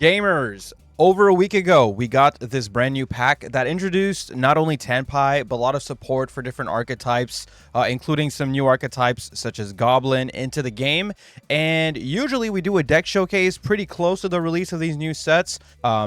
Gamers, over a week ago, we got this brand new pack that introduced not only Tenpai, but a lot of support for different archetypes, including some new archetypes such as Goblin into the game. And usually we do a deck showcase pretty close to the release of these new sets.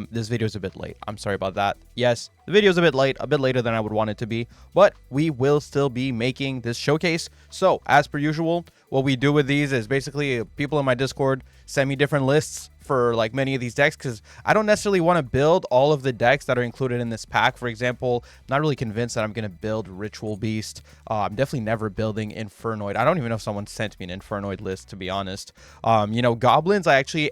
This video is a bit late. I'm sorry about that. Yes, the video is a bit late, a bit later than I would want it to be, but we will still be making this showcase. So, as per usual, what we do with these is basically people in my Discord send me different lists for like many of these decks, because I don't necessarily want to build all of the decks that are included in this pack. For example, I'm not really convinced that I'm going to build Ritual Beast. I'm definitely never building Infernoid. I don't even know if someone sent me an Infernoid list, to be honest. You know, Goblins, I actually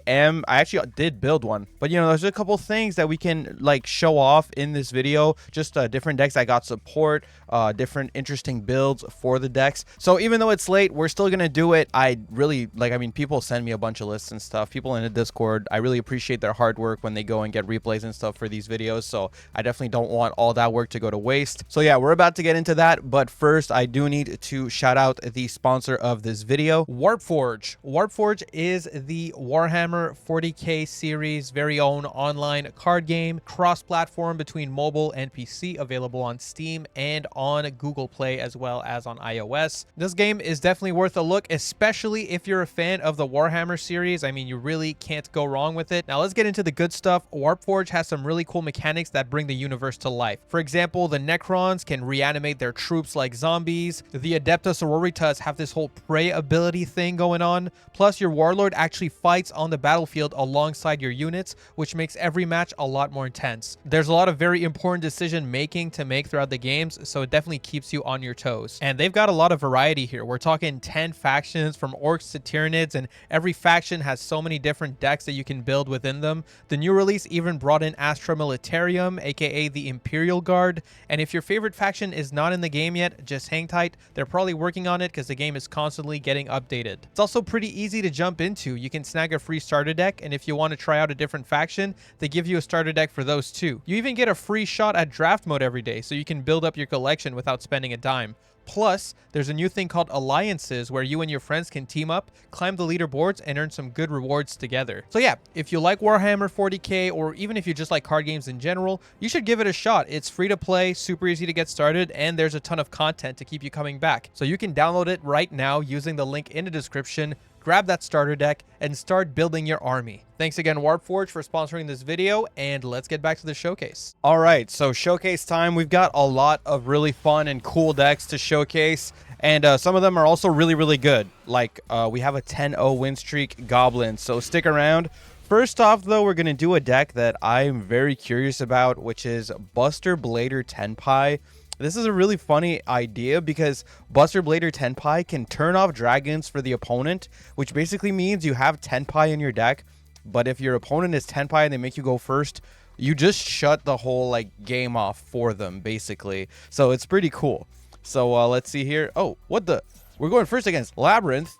did build one, but you know, there's a couple things that we can like show off in this video, just different decks I got support, different interesting builds for the decks. So even though it's late, we're still going to do it. I mean, people send me a bunch of lists and stuff, people in the Discord. I really appreciate their hard work when they go and get replays and stuff for these videos, so I definitely don't want all that work to go to waste. So yeah, we're about to get into that, but first I do need to shout out the sponsor of this video, Warpforge. Warpforge is the Warhammer 40k series very own online card game, cross-platform between mobile and PC, available on Steam and on Google Play as well as on iOS. This game is definitely worth a look, especially if you're a fan of the Warhammer series. I mean, you really can't go wrong with it. Now let's get into the good stuff. Warpforge has some really cool mechanics that bring the universe to life. For example, the Necrons can reanimate their troops like zombies. The Adepta Sororitas have this whole prey ability thing going on. Plus, your Warlord actually fights on the battlefield alongside your units, which makes every match a lot more intense. There's a lot of very important decision making to make throughout the games, so it definitely keeps you on your toes. And they've got a lot of variety here. We're talking 10 factions from orcs to Tyranids, and every faction has so many different decks that you can build within them. The new release even brought in Astra Militarium, aka the Imperial Guard, and if your favorite faction is not in the game yet, just hang tight. They're probably working on it because the game is constantly getting updated. It's also pretty easy to jump into. You can snag a free starter deck, and if you want to try out a different faction, they give you a starter deck for those too. You even get a free shot at draft mode every day, so you can build up your collection without spending a dime. Plus, there's a new thing called Alliances, where you and your friends can team up, climb the leaderboards, and earn some good rewards together. So yeah, if you like Warhammer 40k, or even if you just like card games in general, you should give it a shot. It's free to play, super easy to get started, and there's a ton of content to keep you coming back. So you can download it right now using the link in the description. Grab that starter deck and start building your army. Thanks again, Warpforge, for sponsoring this video, and let's get back to the showcase. All right, so showcase time. We've got a lot of really fun and cool decks to showcase, and some of them are also really, really good. Like, we have a 10-0 win streak Goblin, so stick around. First off, though, we're going to do a deck that I'm very curious about, which is Buster Blader Tenpai. This is a really funny idea because Buster Blader Tenpai can turn off dragons for the opponent, which basically means you have Tenpai in your deck, but if your opponent is Tenpai and they make you go first, you just shut the whole like game off for them, basically. So it's pretty cool. So let's see here. Oh, what the? We're going first against Labyrinth.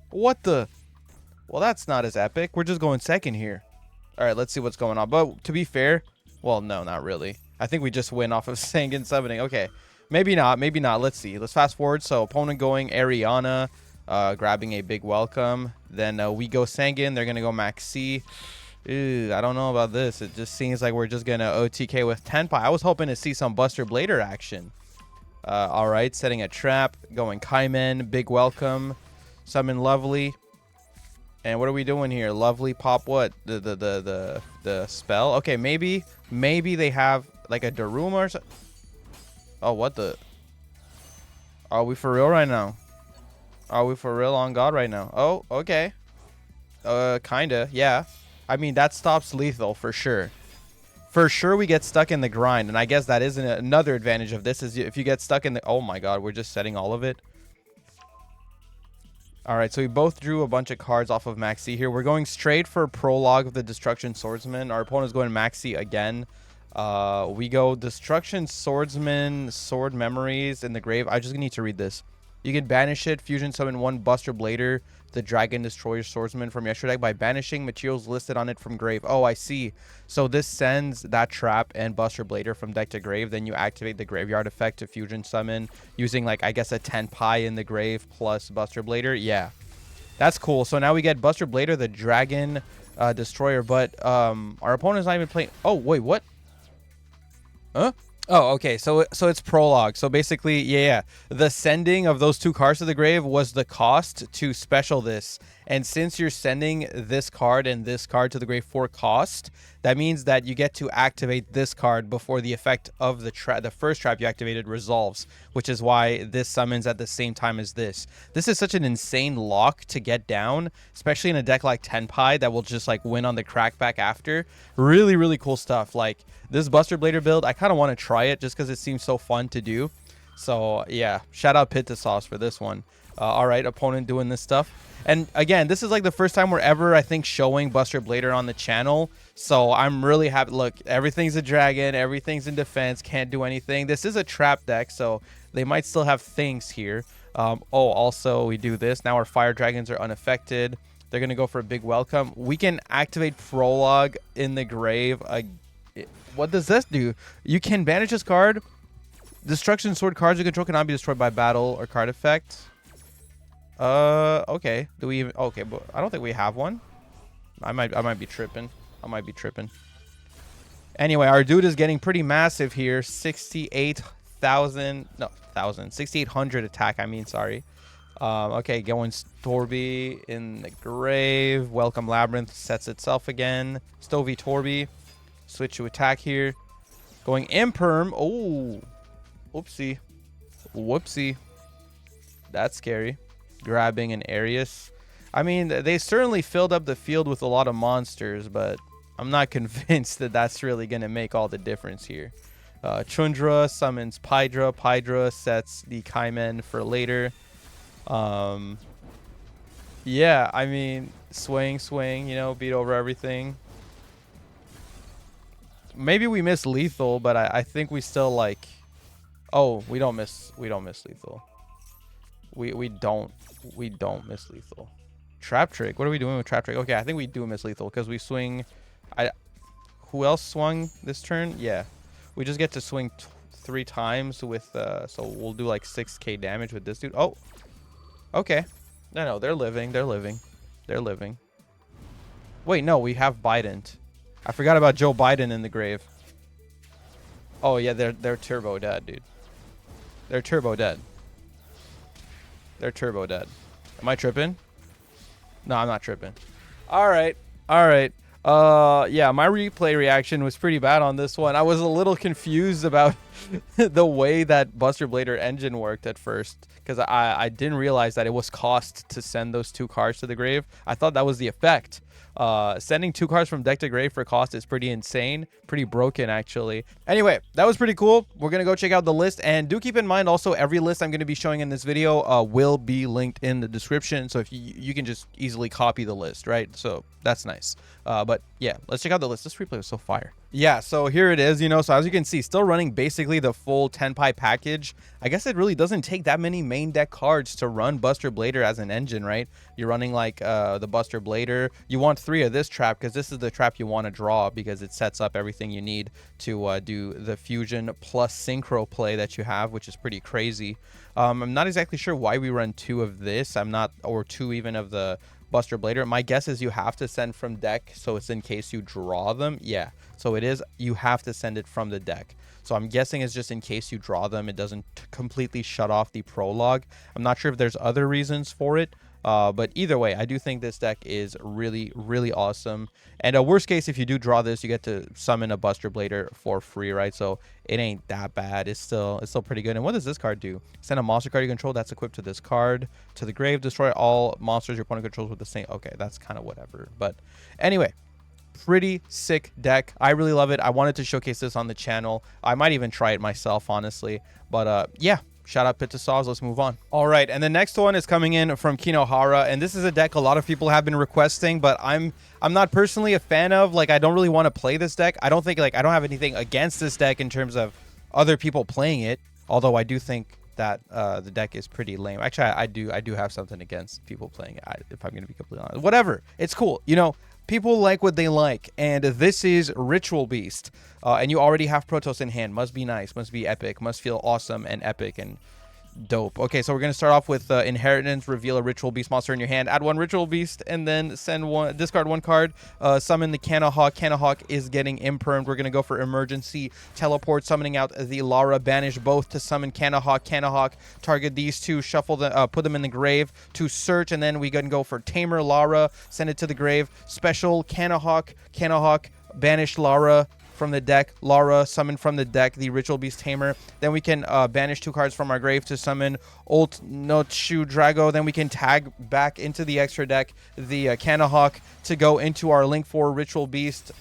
What the? Well, that's not as epic. We're just going second here. All right, let's see what's going on. But to be fair, well, no, not really. I think we just win off of Sanguine Summoning. Okay, maybe not, maybe not. Let's see. Let's fast forward. So opponent going Ariana, grabbing a big welcome. Then we go Sanguine. They're going to go Max C. Ew, I don't know about this. It just seems like we're just going to OTK with Tenpai. I was hoping to see some Buster Blader action. All right, setting a trap. Going Kaimen, big welcome. Summon Lovely. And what are we doing here? Lovely pop what? The spell? Okay, maybe they have like a Daruma or something. Oh, what the? Are we for real right now? Are we for real on God right now? Oh, okay. Kinda, yeah. I mean, that stops lethal for sure. For sure we get stuck in the grind, and I guess that is another advantage of this is if you get stuck in the... Oh my god, we're just setting all of it. Alright, so we both drew a bunch of cards off of Maxi here. We're going straight for Prologue of the Destruction Swordsman. Our opponent's going Maxi again. We go Destruction Swordsman, Sword Memories in the grave. I just need to read this. You can banish it, fusion summon one Buster Blader, the Dragon Destroyer Swordsman from your extra deck by banishing materials listed on it from grave. Oh, I see. So this sends that trap and Buster Blader from deck to grave. Then you activate the graveyard effect to fusion summon using, like, I guess a Tenpai in the grave plus Buster Blader. Yeah, that's cool. So now we get Buster Blader, the Dragon destroyer. But our opponent's not even playing. Oh wait, what? Huh? Oh, okay. So it's prologue. So basically, yeah, the sending of those 2 cards to the grave was the cost to special this. And since you're sending this card and this card to the grave for cost, that means that you get to activate this card before the effect of the first trap you activated resolves, which is why this summons at the same time as this. This is such an insane lock to get down, especially in a deck like Tenpai that will just like win on the crackback after. Really, really cool stuff. Like this Buster Blader build, I kind of want to try it just because it seems so fun to do. So yeah, shout out Pita Sauce for this one. All right, opponent doing this stuff. And again, this is like the first time we're ever, I think, showing Buster Blader on the channel. So I'm really happy. Look, everything's a dragon. Everything's in defense. Can't do anything. This is a trap deck, so they might still have things here. Oh, also, we do this. Now our fire dragons are unaffected. They're going to go for a big welcome. We can activate Prologue in the grave. What does this do? You can banish this card. Destruction sword cards you control cannot be destroyed by battle or card effect. Okay. Do we even... Okay, but I don't think we have one. I might be tripping. Anyway, our dude is getting pretty massive here. 68,000... No, 1,000. 6,800 attack, I mean, sorry. Okay, going Storby in the grave. Welcome Labyrinth sets itself again. Stovey Torby. Switch to attack here. Going Imperm. Oh. Oopsie. Whoopsie. That's scary. Grabbing an Arius. I mean, they certainly filled up the field with a lot of monsters, but I'm not convinced that that's really going to make all the difference here. Chundra summons Pydra. Pydra sets the Kaimen for later. Yeah, I mean, swing, you know, beat over everything. Maybe we miss lethal, but I think we still like... Oh, we don't miss lethal. We don't miss lethal. Trap trick. What are we doing with trap trick? Okay, I think we do miss lethal because we swing. Who else swung this turn? Yeah, we just get to swing 3 times with. So we'll do like 6k damage with this dude. Oh, okay. No, they're living. Wait, no, we have Biden. I forgot about Joe Biden in the grave. Oh yeah, they're turbo dead, dude. They're turbo dead. Am I tripping? No, I'm not tripping. All right. Yeah, my replay reaction was pretty bad on this one. I was a little confused about the way that Buster Blader engine worked at first because I didn't realize that it was cost to send those 2 cards to the grave. I thought that was the effect. Sending 2 cards from deck to grave for cost is pretty insane, pretty broken actually. Anyway, that was pretty cool. We're gonna go check out the list, and do keep in mind also every list I'm gonna be showing in this video will be linked in the description, so if you can just easily copy the list, right? So that's nice. But yeah, let's check out the list. This replay was so fire. Yeah, so here it is, you know, so as you can see, still running basically the full Tenpai package. I guess it really doesn't take that many main deck cards to run Buster Blader as an engine, right? You're running like the Buster Blader. You want 3 of this trap because this is the trap you want to draw because it sets up everything you need to do the fusion plus synchro play that you have, which is pretty crazy. I'm not exactly sure why we run 2 of this. Or 2 even of the Buster Blader. My guess is you have to send from deck, so it's in case you draw them. Yeah, so it is, you have to send it from the deck. So I'm guessing it's just in case you draw them, it doesn't completely shut off the prologue. I'm not sure if there's other reasons for it, but either way, I do think this deck is really, really awesome. And worst case, if you do draw this, you get to summon a Buster Blader for free, right? So it ain't that bad. It's still pretty good. And what does this card do? Send a monster card you control that's equipped to this card to the grave. Destroy all monsters your opponent controls with the same. Okay, that's kind of whatever. But anyway, pretty sick deck. I really love it. I wanted to showcase this on the channel. I might even try it myself, honestly. But yeah. Shout out Pita Sauce. Let's move on. All right, and the next one is coming in from Kinohara, and this is a deck a lot of people have been requesting, but I'm not personally a fan of. Like, I don't really want to play this deck. I don't have anything against this deck in terms of other people playing it, although I do think that the deck is pretty lame. Actually, I do have something against people playing it, if I'm going to be completely honest. Whatever. It's cool. You know, people like what they like, and this is Ritual Beast. And you already have Protoss in hand. Must be nice, must be epic, must feel awesome and epic. And Dope. Okay, so we're gonna start off with inheritance. Reveal a ritual beast monster in your hand. Add one ritual beast, and then discard one card. Summon the Canahawk. Canahawk is getting impermed. We're gonna go for emergency teleport, summoning out the Lara. Banish both to summon Canahawk. Canahawk. Target these two. Shuffle the. Put them in the grave to search, and then we can go for Tamer Lara. Send it to the grave. Special Canahawk. Canahawk. Banish Lara from the deck. Lara, summon from the deck the Ritual Beast Tamer. Then we can banish 2 cards from our grave to summon Ult Nochu Drago. Then we can tag back into the extra deck the Canahawk to go into our Link 4 Ritual Beast.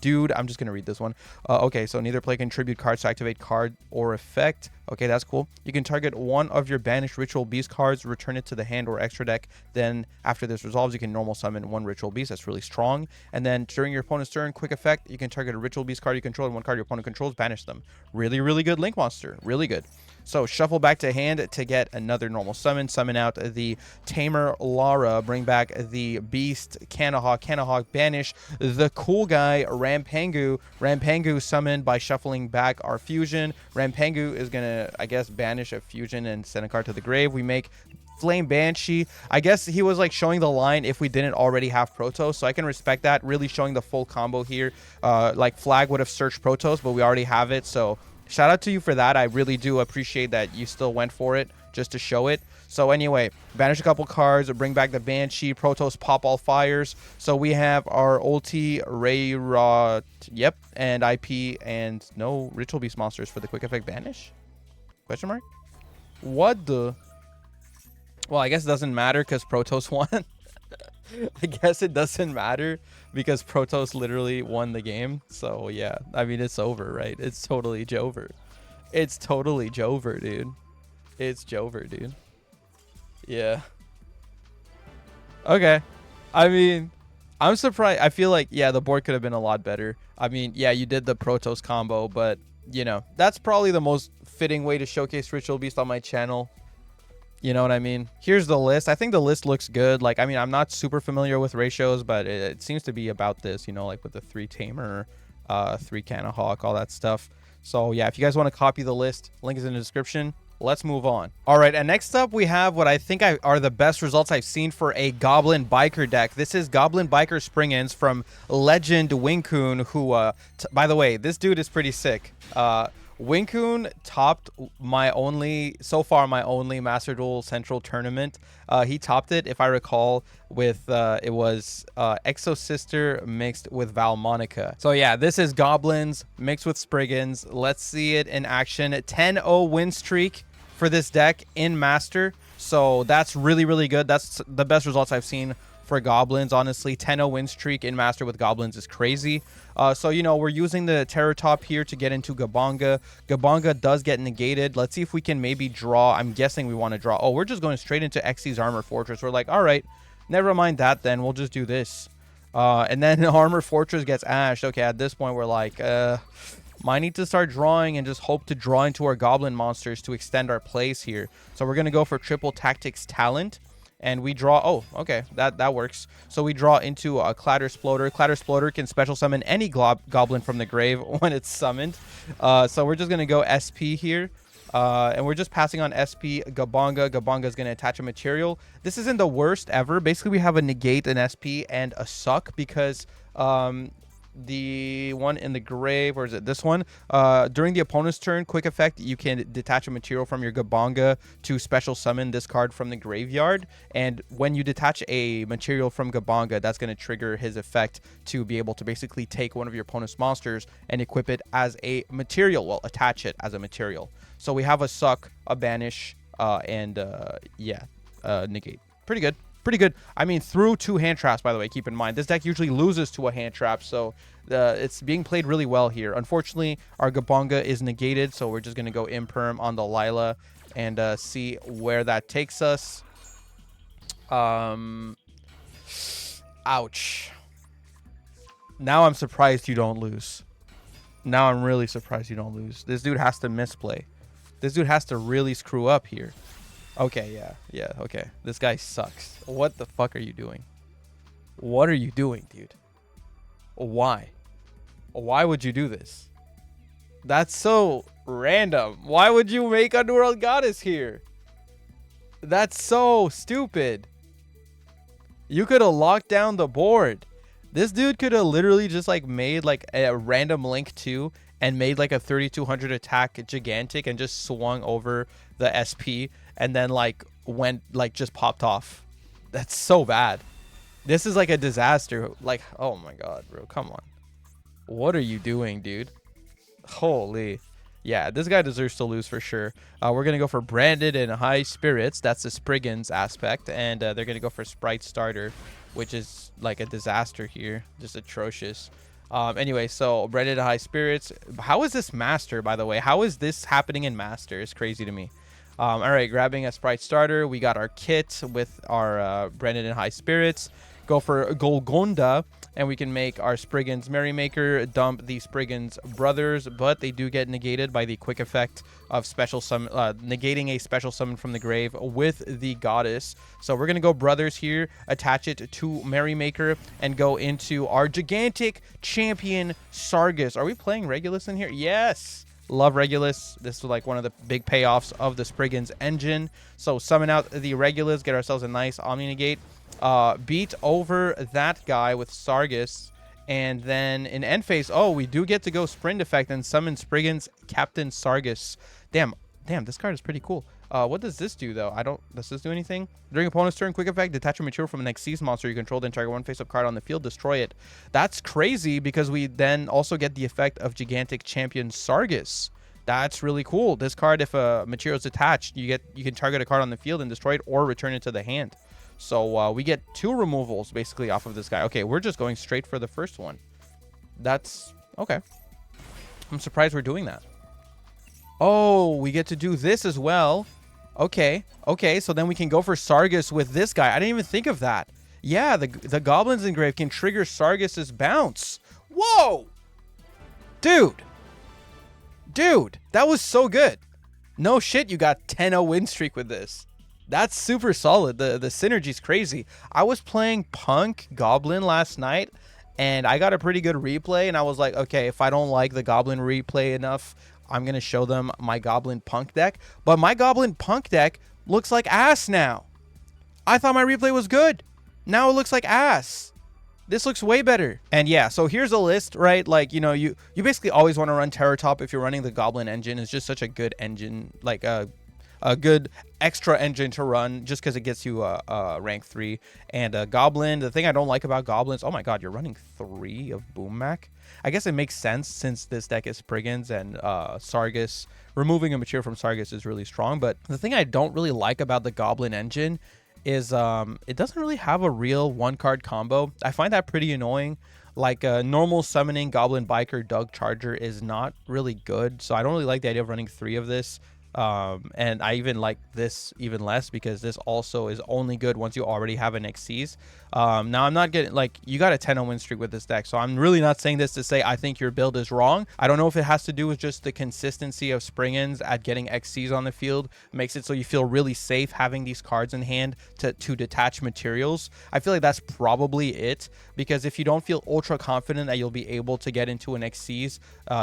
Dude, I'm just going to read this one. Okay, so neither play contribute cards to activate card or effect. Okay, that's cool. You can target one of your banished Ritual Beast cards, return it to the hand or extra deck. Then after this resolves, you can normal summon 1 Ritual Beast. That's really strong. And then during your opponent's turn, quick effect, you can target a Ritual Beast card you control and 1 card your opponent controls, banish them. Really, really good Link monster. Really good. So shuffle back to hand to get another normal summon. Summon out the Tamer Lara. Bring back the Beast Canahawk. Canahawk banish the cool guy Rampangu. Rampangu summoned by shuffling back our fusion. Rampangu is going to, I guess, banish a fusion and send a card to the grave. We make Flame Banshee. I guess he was like showing the line if we didn't already have Protoss, so I can respect that. Really showing the full combo here. Like Flag would have searched Protoss, but we already have it, so shout out to you for that. I really do appreciate that you still went for it just to show it. So anyway, banish a couple cards, bring back the Banshee, Protoss, pop all fires. So we have our ulti, Ray Rot, yep, and IP, and no Ritual Beast monsters for the quick effect banish? Question mark? What the? Well, I guess it doesn't matter because Protoss won. I guess it doesn't matter because Protoss literally won the game. So yeah, I mean, it's over, right? It's totally Jover. It's totally Jover, dude. It's Jover, dude. Yeah. Okay. I mean, I'm surprised. I feel like, yeah, the board could have been a lot better. I mean, yeah, you did the Protoss combo, but, you know, that's probably the most fitting way to showcase Ritual Beast on my channel. You know what I mean? Here's the list. I think the list looks good. Like, I mean, I'm not super familiar with ratios, but it seems to be about this, you know, like with the 3 Tamer, 3 Canahawk, all that stuff. So, yeah, if you guys want to copy the list, link is in the description. Let's move on. All right, and next up, we have what I think are the best results I've seen for a Goblin Biker deck. This is Goblin Biker Spriggans from Legend Winkun, who, by the way, this dude is pretty sick. Winkun topped my only Master Duel Central tournament. He topped it, if I recall, with it was Exo Sister mixed with Val Monica. So yeah, this is Goblins mixed with Spriggans. Let's see it in action. 10-0 win streak for this deck in Master. So that's really, really good. That's the best results I've seen for Goblins, honestly. 10-0 win streak in Master with Goblins is crazy. So, you know, we're using the Terror Top here to get into Gabanga. Gabanga does get negated. Let's see if we can maybe draw. I'm guessing we want to draw. Oh, we're just going straight into Xyz's Armor Fortress. We're like, all right, never mind that then. We'll just do this. And then Armor Fortress gets ashed. Okay, at this point, we're like, might need to start drawing and just hope to draw into our Goblin monsters to extend our plays here. So we're going to go for Triple Tactics Talent. And we draw, oh, okay, that works. So we draw into a Clatter Sploder. Clatter Sploder can special summon any Goblin from the grave when it's summoned. So we're just going to go SP here. And we're just passing on SP Gabanga. Gabanga is going to attach a material. This isn't the worst ever. Basically, we have a negate, an SP, and a suck because the one in the grave, or is it this one? During the opponent's turn, quick effect, you can detach a material from your Gabanga to special summon this card from the graveyard. And when you detach a material from Gabanga, that's going to trigger his effect to be able to basically take one of your opponent's monsters and equip it as a material. Well, attach it as a material. So we have a suck, a banish, and negate. Pretty good. Pretty good. I mean, through 2 hand traps, by the way, keep in mind. This deck usually loses to a hand trap, so it's being played really well here. Unfortunately, our Gabanga is negated, so we're just going to go Imperm on the Lila and see where that takes us. Ouch. Now I'm surprised you don't lose. Now I'm really surprised you don't lose. This dude has to misplay. This dude has to really screw up here. Okay, yeah, okay. This guy sucks. What the fuck are you doing? What are you doing, dude? Why? Why would you do this? That's so Random. Why would you make Underworld Goddess here? That's so stupid. You could have locked down the board. This dude could have literally just like made like a random Link 2 and made like a 3200 attack gigantic and just swung over the SP and then like went like just popped off. That's so bad. This is like a disaster. Like, oh my god, bro, come on. What are you doing, dude? Holy. Yeah, this guy deserves to lose for sure. We're going to go for Branded and High Spirits. That's the Spriggan's aspect. And they're going to go for Sprite Starter, which is like a disaster here. Just atrocious. Anyway, so Branded and High Spirits. How is this Master, by the way? How is this happening in Master? It's crazy to me. All right, grabbing a Sprite Starter. We got our kit with our Branded and High Spirits. Go for Golgonda. And we can make our Spriggan's Merrymaker, dump the Spriggan's Brothers, but they do get negated by the quick effect of special summon, negating a special summon from the grave with the Goddess. So we're going to go Brothers here, attach it to Merrymaker, and go into our gigantic champion Sargus. Are we playing Regulus in here? Yes! Love Regulus. This is like one of the big payoffs of the Spriggan's engine. So summon out the Regulus, get ourselves a nice Omni Negate. Beat over that guy with Sargus, and then in end phase, oh, we do get to go Sprint Effect and summon Spriggan's Captain Sargus. Damn, this card is pretty cool. What does this do though? Does this do anything? During opponent's turn, quick effect, detach a material from an Xyz monster you control, then target one face-up card on the field, destroy it. That's crazy because we then also get the effect of Gigantic Champion Sargus. That's really cool. This card, if a material is attached, you can target a card on the field and destroy it or return it to the hand. So we get 2 removals basically off of this guy. Okay, we're just going straight for the first one. That's okay. I'm surprised we're doing that. Oh, we get to do this as well. Okay, so then we can go for Sargus with this guy. I didn't even think of that. Yeah, the Goblins Engrave can trigger Sargus's bounce. Whoa! Dude, that was so good. No shit, you got 10-0 win streak with this. That's super solid. The synergy's crazy. I was playing Punk Goblin last night, and I got a pretty good replay, and I was like, okay, if I don't like the Goblin replay enough, I'm going to show them my Goblin Punk deck. But my Goblin Punk deck looks like ass now. I thought my replay was good. Now it looks like ass. This looks way better. And yeah, so here's a list, right? Like, you know, you basically always want to run Terror Top if you're running the Goblin engine. It's just such a good engine, like a good extra engine to run just because it gets you rank 3. And Goblin, the thing I don't like about Goblins, oh my god, you're running 3 of Boom Mac. I guess it makes sense since this deck is Spriggan's and Sargus. Removing a material from Sargus is really strong. But the thing I don't really like about the Goblin engine is it doesn't really have a real 1-card combo. I find that pretty annoying. Like normal summoning Goblin Biker Doug Charger is not really good. So I don't really like the idea of running 3 of this. And I even like this even less because this also is only good once you already have an Xyz. Now I'm not getting, like, you got a 10-0 win streak with this deck, so I'm really not saying this to say I think your build is wrong. I don't know if it has to do with just the consistency of Spriggan's at getting Xyz on the field makes it so you feel really safe having these cards in hand to detach materials. I feel like that's probably it, because if you don't feel ultra confident that you'll be able to get into an Xyz,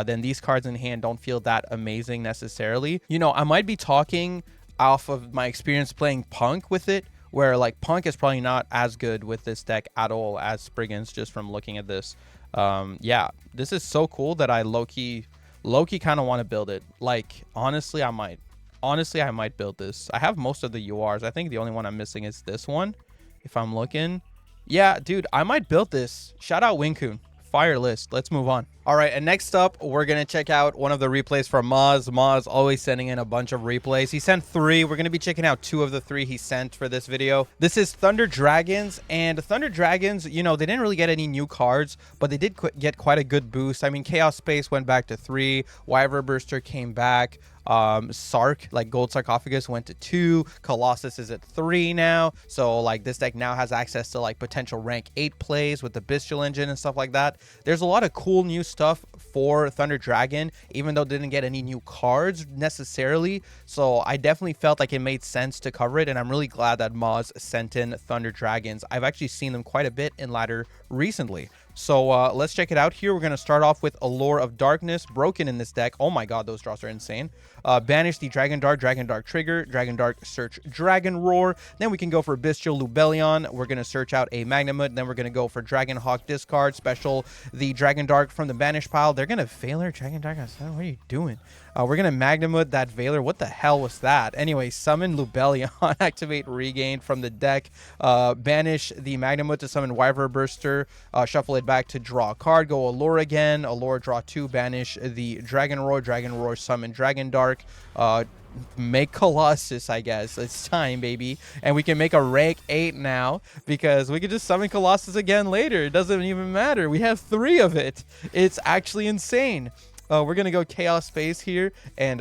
then these cards in hand don't feel that amazing necessarily. You know, I might be talking off of my experience playing Punk with it, where like Punk is probably not as good with this deck at all as Spriggan's, just from looking at this. Yeah, this is so cool that I low-key kind of want to build it. Like, honestly, I might build this. I have most of the URs. I think the only one I'm missing is this one, if I'm looking. Yeah, dude, I might build this. Shout out Winkun. Fire list. Let's move on. All right, and next up, we're going to check out one of the replays from Maz. Maz always sending in a bunch of replays. He sent 3. We're going to be checking out 2 of the 3 he sent for this video. This is Thunder Dragons, and Thunder Dragons, you know, they didn't really get any new cards, but they did get quite a good boost. I mean, Chaos Space went back to 3. Wyvern Burster came back. Sark, like Gold Sarcophagus, went to 2. Colossus is at 3 now. So like this deck now has access to like potential rank 8 plays with the Bestial Engine and stuff like that. There's a lot of cool new stuff for Thunder Dragon, even though it didn't get any new cards necessarily. So I definitely felt like it made sense to cover it, and I'm really glad that Maz sent in Thunder Dragons. I've actually seen them quite a bit in ladder recently. So let's check it out here. We're going to start off with Allure of Darkness, broken in this deck. Oh my god, those draws are insane. Banish the Dragon Dark Trigger, Dragon Dark, search Dragon Roar. Then we can go for Bestial Lubellion. We're going to search out a Magnamut. Then we're going to go for Dragon Hawk discard, special the Dragon Dark from the Banish pile. They're going to Veiler Dragon Dark. What are you doing? We're going to Magnamut that Veiler. What the hell was that? Anyway, summon Lubellion, activate Regain from the deck. Banish the Magnamut to summon Wyvern Burster. Shuffle it back to draw a card. Go Allure again. Allure, draw 2. Banish the Dragon Roar, summon Dragon Dark. Make Colossus, I guess. It's time, baby. And we can make a rank 8 now because we can just summon Colossus again later. It doesn't even matter. We have 3 of it. It's actually insane. We're going to go Chaos Space here and,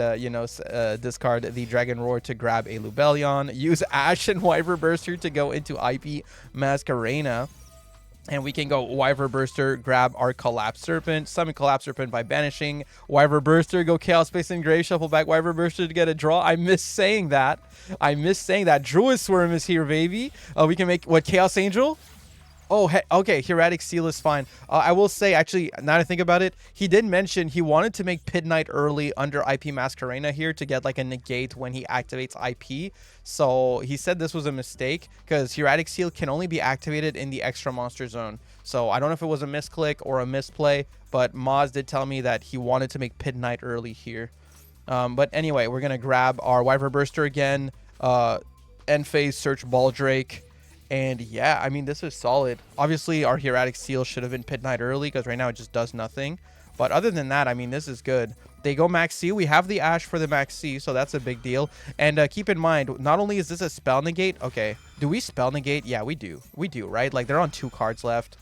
discard the Dragon Roar to grab a Lubellion. Use Ash and Wyvern Burster to go into IP Masquerena. And we can go Wyvern Burster, grab our Collapse Serpent, summon Collapse Serpent by banishing Wyvern Burster, go Chaos Space and Grave, shuffle back Wyvern Burster to get a draw. I miss saying that. Druid Swarm is here, baby. We can make, what, Chaos Angel? Oh, okay, Hieratic Seal is fine. I will say, actually, now that I think about it, he did mention he wanted to make Pit Knight early under IP Masquerena here to get like a negate when he activates IP. So he said this was a mistake because Hieratic Seal can only be activated in the extra monster zone. So I don't know if it was a misclick or a misplay, but Maz did tell me that he wanted to make Pit Knight early here. But anyway, we're going to grab our Wyvern Burster again, end phase, search Baldrake. And yeah, I mean, this is solid. Obviously, our Hieratic Seal should have been Pit Knight early because right now it just does nothing. But other than that, I mean, this is good. They go Max C. We have the Ash for the Max C, so that's a big deal. And keep in mind, not only is this a spell negate. Okay, do we spell negate? Yeah, we do. We do, right? Like, they're on 2 cards left.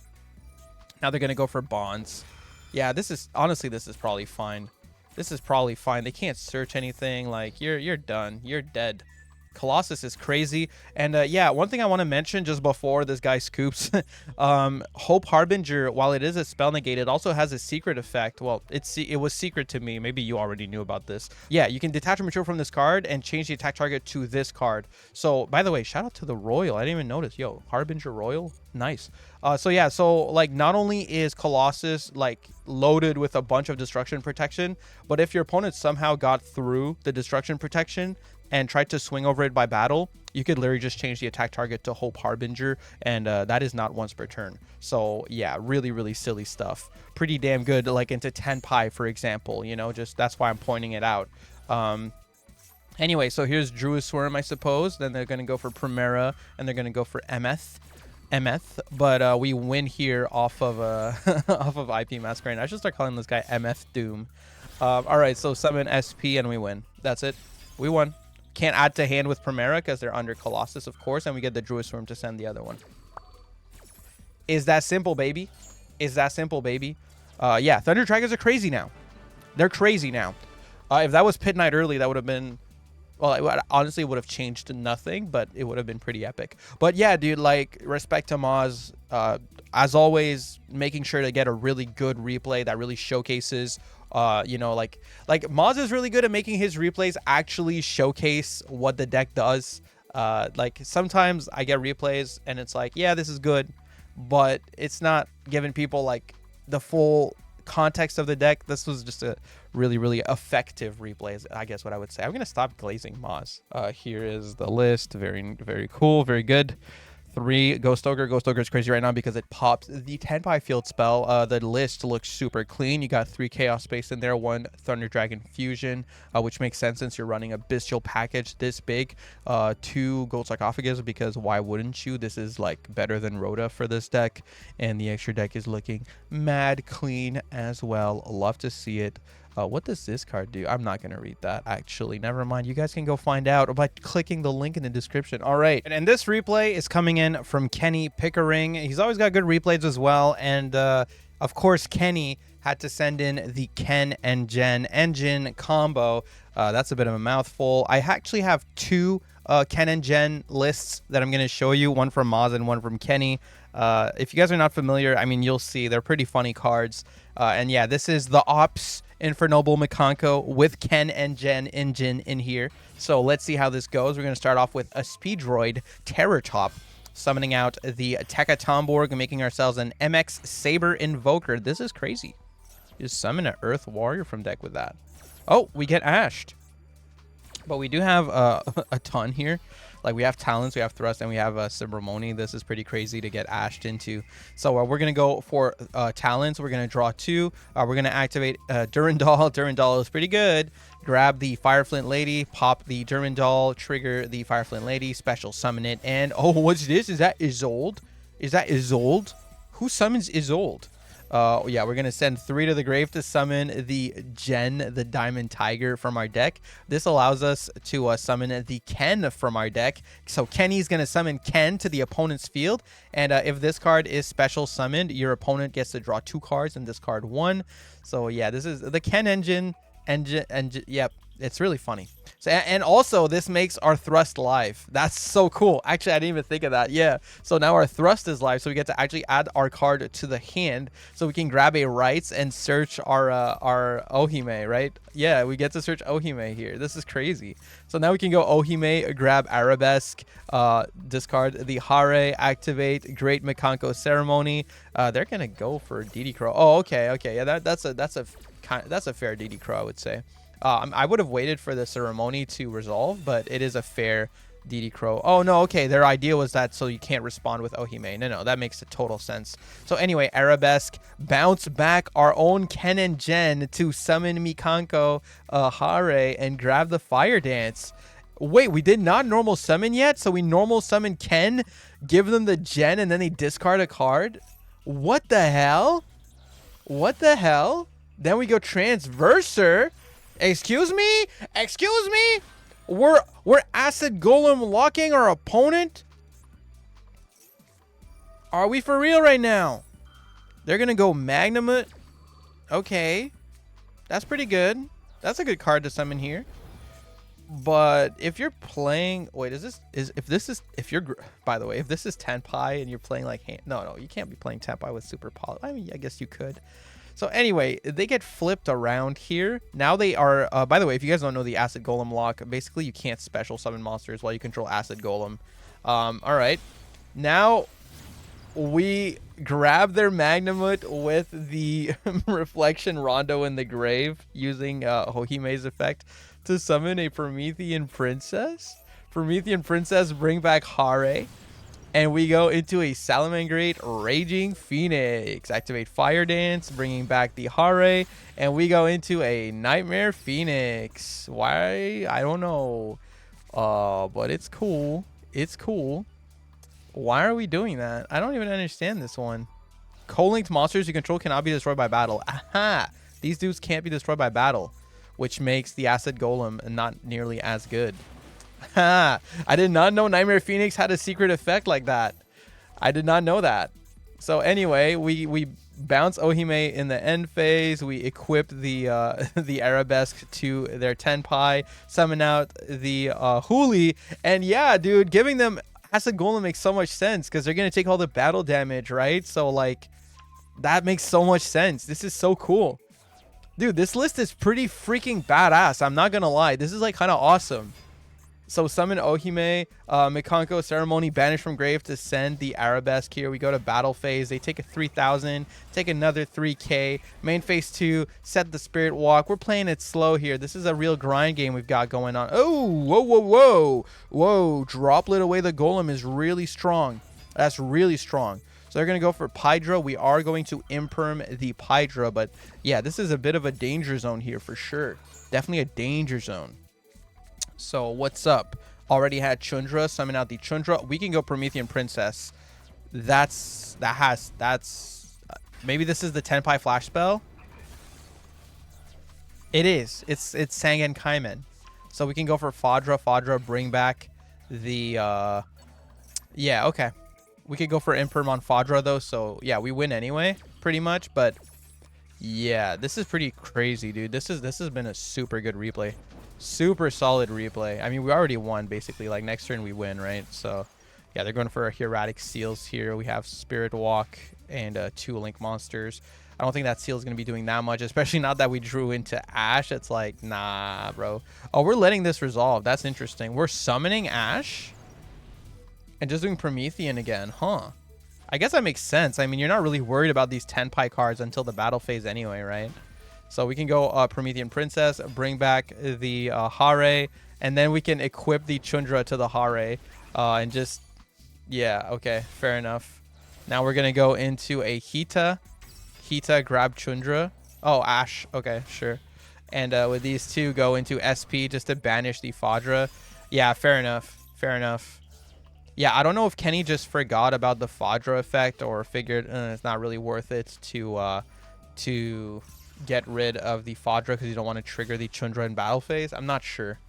Now they're going to go for Bonds. Yeah, this is, honestly, this is probably fine. This is probably fine. They can't search anything. Like, you're done. You're dead. Colossus is crazy. And yeah, one thing I want to mention just before this guy scoops, Hope Harbinger, while it is a spell negate, it also has a secret effect. Well, it was secret to me. Maybe you already knew about this. Yeah, you can detach a material from this card and change the attack target to this card. So, by the way, shout out to the Royal. I didn't even notice. Yo, Harbinger Royal. Nice. So yeah, so like not only is Colossus like loaded with a bunch of destruction protection, but if your opponent somehow got through the destruction protection and tried to swing over it by battle, you could literally just change the attack target to Hope Harbinger, and that is not once per turn. So yeah, really, really silly stuff. Pretty damn good, like into Tenpai, for example, you know, just that's why I'm pointing it out. Anyway, so here's Druid Swarm, I suppose. Then they're going to go for Primera, and they're going to go for Emeth. But we win here off of off of IP Masquerade. I should start calling this guy MF Doom. All right, so summon SP and we win. That's it. We won. Can't add to hand with Primera because they're under Colossus, of course, and we get the Druid Swarm to send the other one. Is that simple, baby? Is that simple, baby? Yeah, Thunder Dragons are crazy now. They're crazy now. If that was Pit Knight early, that would have been... Well, honestly, it would have changed to nothing, but it would have been pretty epic. But yeah, dude, like, respect to Maz. As always, making sure to get a really good replay that really showcases, you know, like Maz is really good at making his replays actually showcase what the deck does. Like, sometimes I get replays and it's like, yeah, this is good, but it's not giving people, like, the full context of the deck. This was just a really, really effective replay, is I guess what I would say. I'm gonna stop glazing Maz. Here is the list. Very, very cool, very good. 3 Ghost Ogre. Ghost Ogre is crazy right now because it pops the Tenpai field spell. The list looks super clean. You got 3 Chaos Space in there, 1 Thunder Dragon Fusion, which makes sense since you're running a bestial package this big. 2 Gold Sarcophagus, because why wouldn't you? This is like better than Rhoda for this deck, and the extra deck is looking mad clean as well. Love to see it. What does this card do? I'm not going to read that, actually. Never mind. You guys can go find out by clicking the link in the description. All right. And this replay is coming in from Kenny Pickering. He's always got good replays as well. And, of course, Kenny had to send in the Ken and Gen engine combo. That's a bit of a mouthful. I actually have 2 Ken and Gen lists that I'm going to show you. One from Maz and one from Kenny. If you guys are not familiar, I mean, you'll see. They're pretty funny cards. And, yeah, this is the Ops Infernoble Mikanko with Ken and Gen engine in here. So let's see how this goes. We're going to start off with a Speed Droid Terror Top. Summoning out the Tekka Tomborg, making ourselves an MX Saber Invoker. This is crazy. Just summon an Earth Warrior from deck with that. Oh, we get ashed. But we do have a ton here. Like, we have Talents, we have Thrust, and we have Ceremony. This is pretty crazy to get ashed into. So we're going to go for Talents. We're going to draw 2. We're going to activate Durandal. Durandal is pretty good. Grab the Fireflint Lady, pop the Durandal, trigger the Fireflint Lady, special summon it. And, oh, what's this? Is that Isolde? Is that Isolde? Who summons Isolde? Yeah, we're going to send 3 to the grave to summon the Gen, the Diamond Tiger, from our deck. This allows us to summon the Ken from our deck. So Kenny's going to summon Ken to the opponent's field. And if this card is special summoned, your opponent gets to draw 2 cards and discard 1. So yeah, this is the Ken engine. Yep, it's really funny. So, and also this makes our Thrust live. That's so cool. Actually, I didn't even think of that. Yeah. So now our Thrust is live. So we get to actually add our card to the hand. So we can grab a Rites and search our Ohime, right? Yeah, we get to search Ohime here. This is crazy. So now we can go Ohime, grab Arabesque, discard the Hare, activate Great Mikanko Ceremony. They're gonna go for DD Crow. Oh, okay, okay. Yeah, that's a fair DD Crow, I would say. I would have waited for the Ceremony to resolve, but it is a fair DD Crow. Oh, no, okay. Their idea was that so you can't respond with Ohime. No, that makes a total sense. So anyway, Arabesque, bounce back our own Ken Gen to summon Mikanko Hare and grab the Fire Dance. Wait, we did not normal summon yet? So we normal summon Ken, give them the Gen, and then they discard a card? What the hell? What the hell? Then we go Transverser. Excuse me? Excuse me? We're Acid Golem locking our opponent? Are we for real right now? They're gonna go Magnamut. Okay. That's pretty good. That's a good card to summon here. But if you're playing, wait, by the way, if this is Tenpai and you're playing like, no, you can't be playing Tenpai with Super Poly. I mean, I guess you could. So anyway, they get flipped around here. Now they are, by the way, if you guys don't know the Acid Golem lock, basically you can't special summon monsters while you control Acid Golem. All right. Now we grab their Magnamut with the Reflection Rondo in the grave using Ohime's effect to summon a Promethean Princess. Promethean Princess, bring back Hare. And we go into a Salamangreat Raging Phoenix. Activate Fire Dance, bringing back the Hare. And we go into a Nightmare Phoenix. Why? I don't know. But it's cool. It's cool. Why are we doing that? I don't even understand this one. Co-linked monsters you control cannot be destroyed by battle. Aha! These dudes can't be destroyed by battle, which makes the Acid Golem not nearly as good. I did not know Nightmare Phoenix had a secret effect like that. I did not know that. So anyway, we bounce Ohime in the end phase. We equip the the Arabesque to their Tenpai, summon out the Huli, and yeah, dude, giving them Acid Golem makes so much sense because they're gonna take all the battle damage, right? So like, that makes so much sense. This is so cool, dude. This list is pretty freaking badass. I'm not gonna lie. This is like kind of awesome. So summon Ohime, Mikanko Ceremony, banish from grave to send the Arabesque here. We go to battle phase. They take a 3,000, take another 3K. Main phase 2, set the Spirit Walk. We're playing it slow here. This is a real grind game we've got going on. Oh, whoa, whoa, whoa. Whoa, Droplet Away the Golem is really strong. That's really strong. So they're going to go for Pydra. We are going to imperm the Pydra. But yeah, this is a bit of a danger zone here for sure. Definitely a danger zone. So what's up? Already had Chundra, summon out the Chundra. We can go Promethean Princess. Maybe this is the Tenpai flash spell. It is. It's Sangan Kaimen. So we can go for Fadra. Fadra, bring back the yeah, okay. We could go for Imperm on Fadra though. So yeah, we win anyway, pretty much. But yeah, this is pretty crazy, dude. This has been a super good replay. Super solid replay. I mean, we already won basically. Like next turn we win, right? So yeah, they're going for Hieratic Seals here. We have Spirit Walk and 2 Link monsters. I don't think that seal is going to be doing that much, especially not that we drew into Ash. It's like, nah, bro. Oh, we're letting this resolve. That's interesting. We're summoning Ash. And just doing Promethean again, huh? I guess that makes sense. I mean, you're not really worried about these Tenpai cards until the battle phase anyway, right? So we can go Promethean Princess, bring back the Hare, and then we can equip the Chundra to the Hare, and just, yeah, okay, fair enough. Now we're going to go into a Hita. Hita, grab Chundra. Oh, Ash. Okay, sure. And with these two, go into SP just to banish the Fadra. Yeah, fair enough. Fair enough. Yeah, I don't know if Kenny just forgot about the Fadra effect or figured it's not really worth it to get rid of the Fadra because you don't want to trigger the Chundra in battle phase. I'm not sure.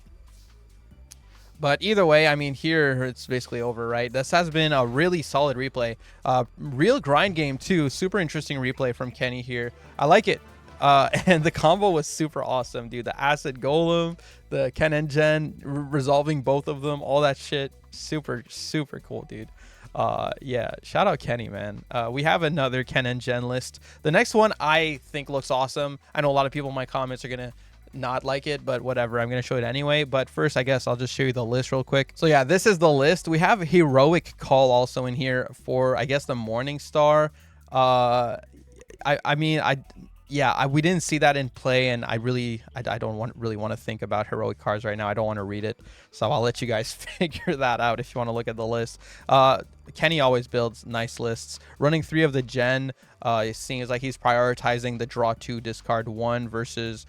But either way, I mean, here it's basically over, right? This has been a really solid replay. Real grind game, too. Super interesting replay from Kenny here. I like it. And the combo was super awesome, dude. The Acid Golem, the Ken Gen, resolving both of them, all that shit. Super, super cool, dude. Yeah, shout out Kenny, man. We have another Ken Gen list. The next one I think looks awesome. I know a lot of people in my comments are going to not like it, but whatever, I'm gonna show it anyway. But first, I guess I'll just show you the list real quick. So yeah, this is the list. We have Heroic Call also in here for, I guess, the Morning Star. We didn't see that in play, and I don't really want to think about heroic cards right now. I don't want to read it, so I'll let you guys figure that out if you want to look at the list. Kenny always builds nice lists. Running 3 of the Gen, it seems like he's prioritizing the draw 2, discard 1 versus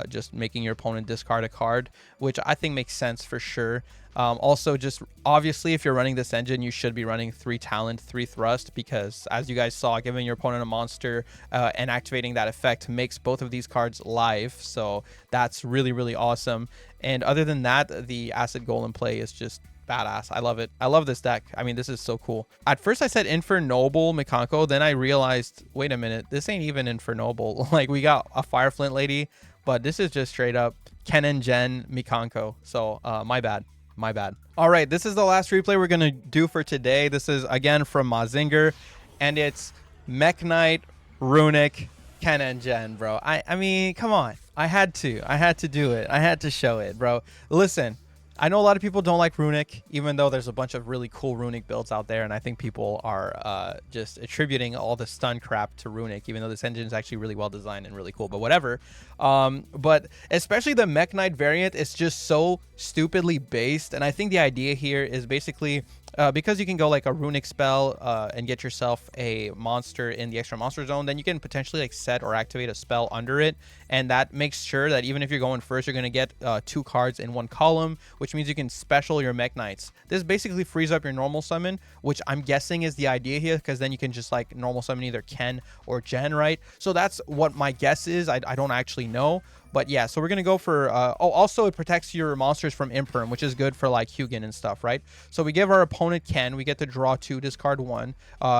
just making your opponent discard a card, which I think makes sense for sure. Also, just obviously, if you're running this engine, you should be running 3 talent, 3 thrust, because as you guys saw, giving your opponent a monster and activating that effect makes both of these cards live. So that's really, really awesome. And other than that, the Acid Golem play is just badass. I love it. I love this deck. I mean, this is so cool. At first I said Infernoble Mikanko, then I realized, wait a minute, this ain't even Infernoble. Like, we got a Fireflint lady, but this is just straight up Ken Gen Mikanko. So my bad. My bad. All right, this is the last replay we're going to do for today. This is, again, from Mazinger, and it's Mekk Runick Ken Gen, bro. I mean, come on. I had to do it. I had to show it, bro. Listen, I know a lot of people don't like Runick, even though there's a bunch of really cool Runick builds out there, and I think people are just attributing all the stun crap to Runick, even though this engine is actually really well designed and really cool, but whatever. But especially the Mekk Knight variant is just so stupidly based, and I think the idea here is basically because you can go like a Runick spell and get yourself a monster in the extra monster zone, then you can potentially like set or activate a spell under it, and that makes sure that even if you're going first, you're going to get 2 cards in 1 column, which means you can special your Mekk Knights. This basically frees up your normal summon, which I'm guessing is the idea here, because then you can just like normal summon either Ken or Gen, right? So that's what my guess is. I don't actually know. But yeah, so we're going to go for... also, it protects your monsters from Imperm, which is good for like Hugin and stuff, right? So we give our opponent Ken. We get to draw 2, discard 1.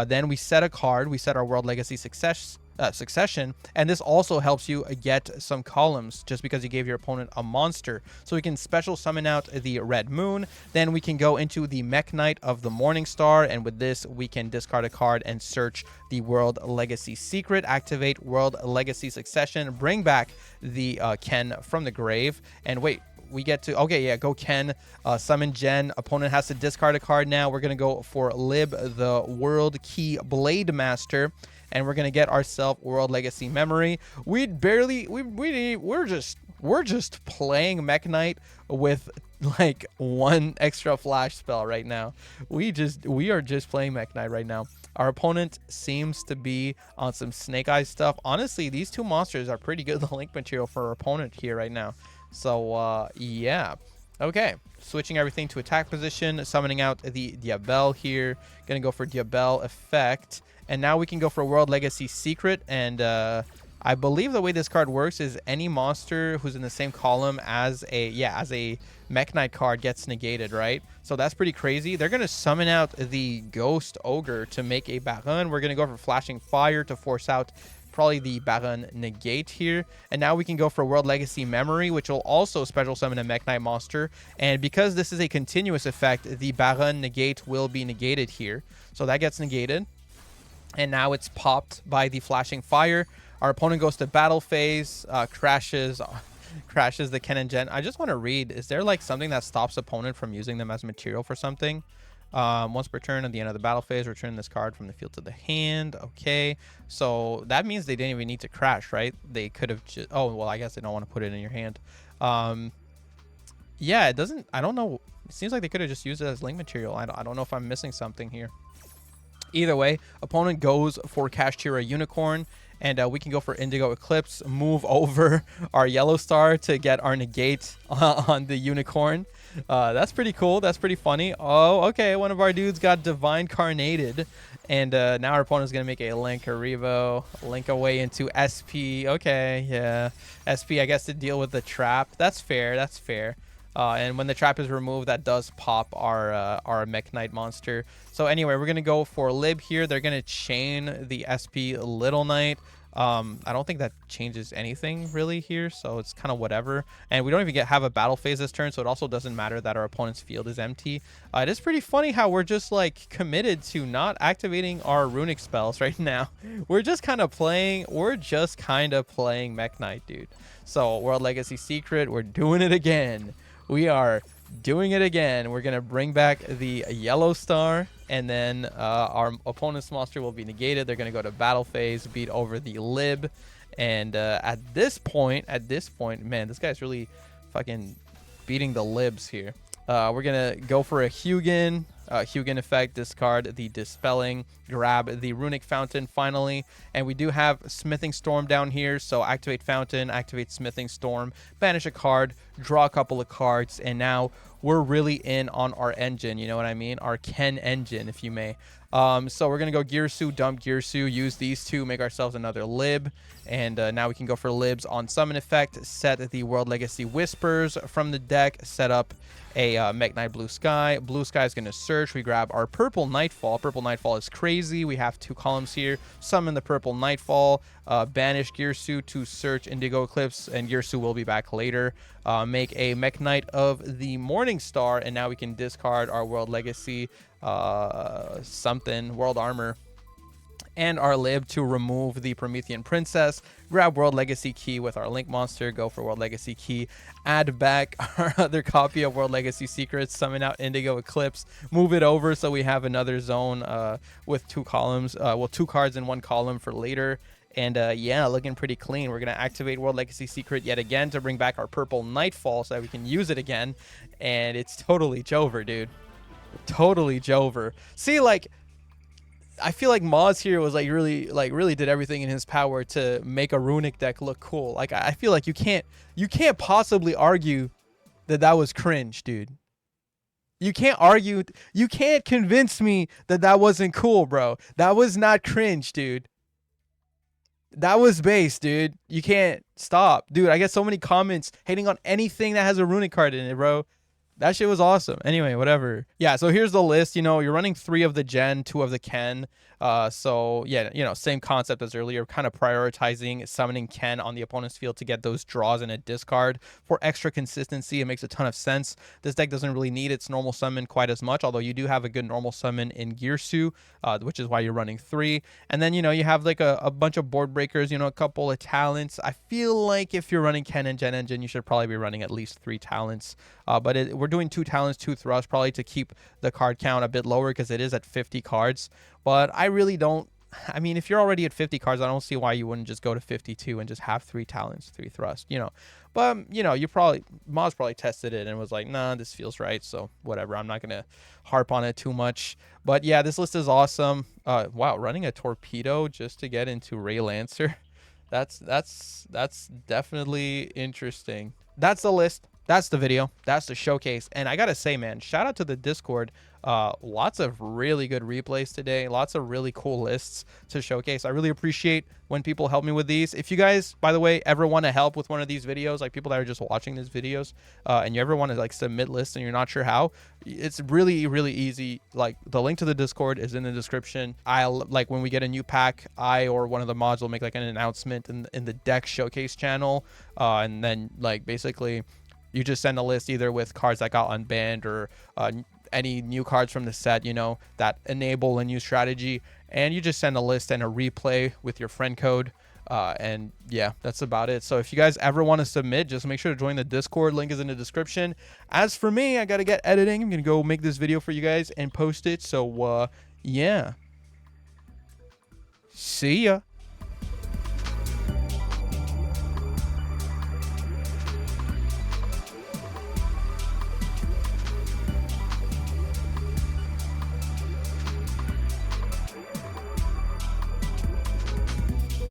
Then we set a card. We set our World Legacy Succession, and this also helps you get some columns just because you gave your opponent a monster. So we can special summon out the Red Moon. Then we can go into the Mekk Knight of the Morning Star, and with this we can discard a card and search the World Legacy Secret, activate World Legacy Succession, bring back the Ken from the grave, and wait, we get to, okay, yeah, go Ken, summon Gen. Opponent has to discard a card now. We're gonna go for Lib, the World Key Blade Master, and we're gonna get ourselves World Legacy Memory. We're just playing Mekk Knight with like 1 extra flash spell right now. We are just playing Mekk Knight right now. Our opponent seems to be on some Snake Eyes stuff. Honestly, these 2 monsters are pretty good link material for our opponent here right now. So yeah, okay, switching everything to attack position, summoning out the Diabel here. Gonna go for Diabel effect, and now we can go for World Legacy Secret. And I believe the way this card works is any monster who's in the same column as a Mekk Knight card gets negated, right? So that's pretty crazy. They're gonna summon out the Ghost Ogre to make a Baron. We're gonna go for Flashing Fire to force out probably the Baron negate here, and now we can go for World Legacy Memory, which will also special summon a Mekk Knight monster. And because this is a continuous effect, the Baron negate will be negated here, so that gets negated, and now it's popped by the Flashing Fire. Our opponent goes to battle phase, crashes the Ken Gen. I just want to read, is there like something that stops opponent from using them as material for something? Once per turn at the end of the battle phase, return this card from the field to the hand. Okay, so that means they didn't even need to crash, right? They could have just, oh, well, I guess they don't want to put it in your hand. Yeah, it doesn't, I don't know. It seems like they could have just used it as link material. I don't know if I'm missing something here. Either way, opponent goes for Kashtira Unicorn, and we can go for Indigo Eclipse, move over our yellow star to get our negate on the Unicorn. That's pretty cool. That's pretty funny. Oh, okay. One of our dudes got Divine Carnated, and now our opponent's going to make a Link Revo, link away into SP. Okay, yeah. SP, I guess, to deal with the trap. That's fair. That's fair. And when the trap is removed, that does pop our Mekk Knight monster. So anyway, we're going to go for Lib here. They're going to chain the SP Little Knight. I don't think that changes anything really here, so it's kind of whatever. And we don't even have a battle phase this turn, so it also doesn't matter that our opponent's field is empty. It is pretty funny how we're just like committed to not activating our runic spells right now. We're just kind of playing Mekk Knight, dude. So World Legacy Secret, we're doing it again. We are doing it again. We're going to bring back the yellow star, and then our opponent's monster will be negated. They're going to go to battle phase, beat over the Lib. And at this point, man, this guy's really fucking beating the Libs here. We're going to go for a Hugin. Hugin effect, discard the Dispelling, grab the Runic Fountain finally, and we do have Smithing Storm down here, so activate Fountain, activate Smithing Storm, banish a card, draw a couple of cards, and now we're really in on our engine, you know what I mean? Our Ken engine, if you may. So we're going to go Girsu, dump Girsu, use these two, make ourselves another Lib, and now we can go for Libs on Summon effect, set the World Legacy Whispers from the deck, set up a Mekk Knight Blue Sky. Blue Sky is going to search. We grab our Purple Nightfall. Purple Nightfall is crazy. We have 2 columns here. Summon the Purple Nightfall. Banish Girsu to search Indigo Eclipse, and Girsu will be back later. Make a Mekk Knight of the Morning Star, and now we can discard our World Legacy World Armor, and our Lib to remove the Promethean Princess, grab World Legacy Key with our Link monster, go for World Legacy Key, add back our other copy of World Legacy Secrets, summon out Indigo Eclipse, move it over so we have another zone with 2 columns, well, 2 cards in 1 column for later. And yeah, looking pretty clean. We're going to activate World Legacy Secret yet again to bring back our Purple Nightfall so that we can use it again. And it's totally Jover, dude. Totally Jover. See, like, I feel like Moz here was really did everything in his power to make a runic deck look cool. Like, I feel like you can't possibly argue that was cringe, dude. You can't argue. You can't convince me that wasn't cool, bro. That was not cringe, dude. That was base, dude. You can't stop, dude. I get so many comments hating on anything that has a runic card in it, bro. That shit was awesome. Anyway, whatever. Yeah, so here's the list. You know, you're running 3 of the Gen, 2 of the Ken. So, yeah, you know, same concept as earlier. Kind of prioritizing summoning Ken on the opponent's field to get those draws in a discard. For extra consistency, it makes a ton of sense. This deck doesn't really need its normal summon quite as much, although you do have a good normal summon in Girsu, which is why you're running 3. And then, you know, you have like a bunch of board breakers, you know, a couple of talents. I feel like if you're running Ken and Gen Engine, you should probably be running at least 3 talents. But we're doing 2 talents, 2 thrusts, probably to keep the card count a bit lower because it is at 50 cards. But I really don't. I mean, if you're already at 50 cards, I don't see why you wouldn't just go to 52 and just have 3 talents, 3 thrusts, you know. But, you know, Moz probably tested it and was like, nah, this feels right. So whatever. I'm not going to harp on it too much. But yeah, this list is awesome. Wow, running a Torpedo just to get into Ray Lancer. That's definitely interesting. That's the list. That's the video. That's the showcase. And I gotta say, man, shout out to the Discord. Lots of really good replays today. Lots of really cool lists to showcase. I really appreciate when people help me with these. If you guys, by the way, ever want to help with one of these videos, like people that are just watching these videos, and you ever want to like submit lists and you're not sure how, it's really, really easy. Like the link to the Discord is in the description. Like when we get a new pack, I or one of the mods will make like an announcement in the deck showcase channel. And then like basically you just send a list either with cards that got unbanned or any new cards from the set, you know, that enable a new strategy. And you just send a list and a replay with your friend code. And yeah, that's about it. So if you guys ever want to submit, just make sure to join the Discord. Link is in the description. As for me, I got to get editing. I'm going to go make this video for you guys and post it. So yeah. See ya.